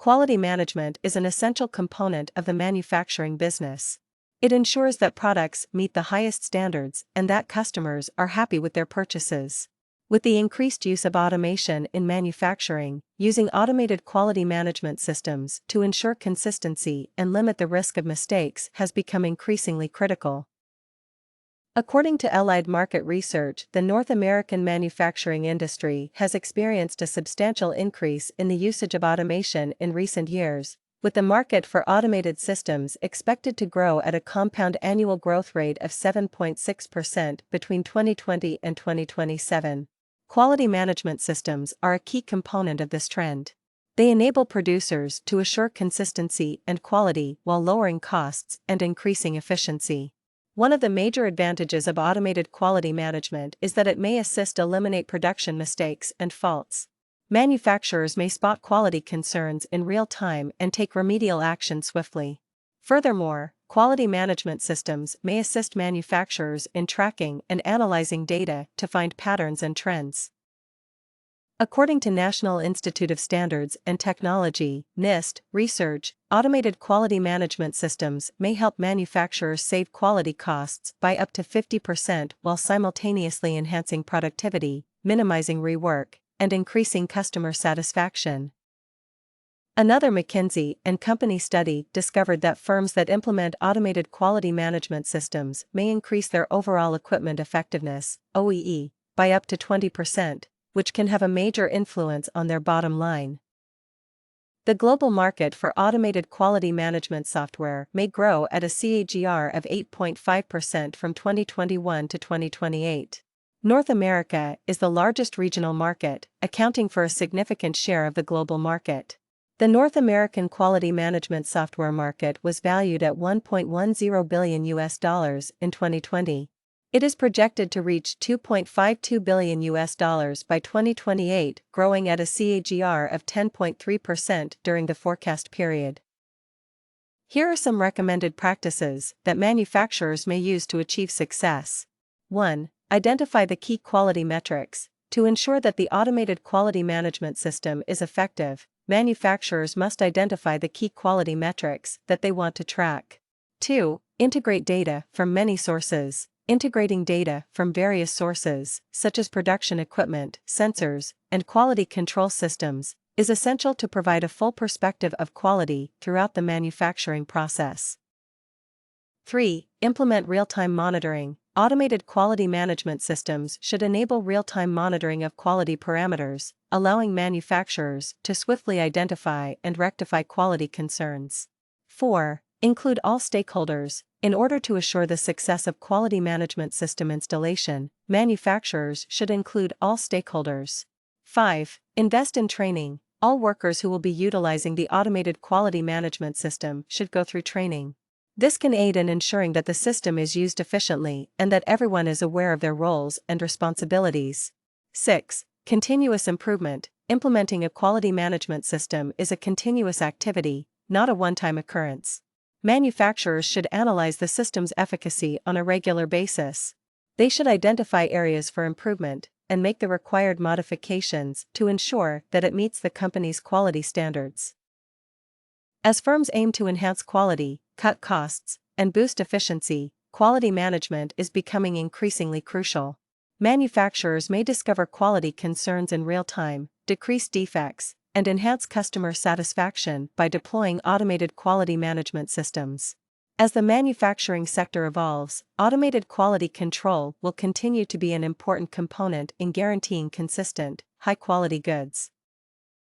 Quality management is an essential component of the manufacturing business. It ensures that products meet the highest standards and that customers are happy with their purchases. With the increased use of automation in manufacturing, using automated quality management systems to ensure consistency and limit the risk of mistakes has become increasingly critical. According to Allied Market Research, the North American manufacturing industry has experienced a substantial increase in the usage of automation in recent years, with the market for automated systems expected to grow at a compound annual growth rate of 7.6% between 2020 and 2027. Quality management systems are a key component of this trend. They enable producers to assure consistency and quality while lowering costs and increasing efficiency. One of the major advantages of automated quality management is that it may assist eliminate production mistakes and faults. Manufacturers may spot quality concerns in real time and take remedial action swiftly. Furthermore, quality management systems may assist manufacturers in tracking and analyzing data to find patterns and trends. According to National Institute of Standards and Technology, NIST, research, automated quality management systems may help manufacturers save quality costs by up to 50% while simultaneously enhancing productivity, minimizing rework, and increasing customer satisfaction. Another McKinsey & Company study discovered that firms that implement automated quality management systems may increase their overall equipment effectiveness, OEE, by up to 20%, which can have a major influence on their bottom line. The global market for automated quality management software may grow at a CAGR of 8.5% from 2021 to 2028. North America is the largest regional market, accounting for a significant share of the global market. The North American quality management software market was valued at $1.10 billion in 2020. It is projected to reach $2.52 billion by 2028, growing at a CAGR of 10.3% during the forecast period. Here are some recommended practices that manufacturers may use to achieve success. 1. Identify the key quality metrics. To ensure that the automated quality management system is effective, manufacturers must identify the key quality metrics that they want to track. 2. Integrate data from many sources. Integrating data from various sources, such as production equipment, sensors, and quality control systems, is essential to provide a full perspective of quality throughout the manufacturing process. 3. Implement real-time monitoring. Automated quality management systems should enable real-time monitoring of quality parameters, allowing manufacturers to swiftly identify and rectify quality concerns. 4. Include all stakeholders. In order to assure the success of quality management system installation, manufacturers should include all stakeholders. 5. Invest in training. All workers who will be utilizing the automated quality management system should go through training. This can aid in ensuring that the system is used efficiently and that everyone is aware of their roles and responsibilities. 6. Continuous improvement. Implementing a quality management system is a continuous activity, not a one-time occurrence. Manufacturers should analyze the system's efficacy on a regular basis. They should identify areas for improvement and make the required modifications to ensure that it meets the company's quality standards. As firms aim to enhance quality, cut costs, and boost efficiency, quality management is becoming increasingly crucial. Manufacturers may discover quality concerns in real time, decrease defects, and enhance customer satisfaction by deploying automated quality management systems. As the manufacturing sector evolves, automated quality control will continue to be an important component in guaranteeing consistent, high-quality goods.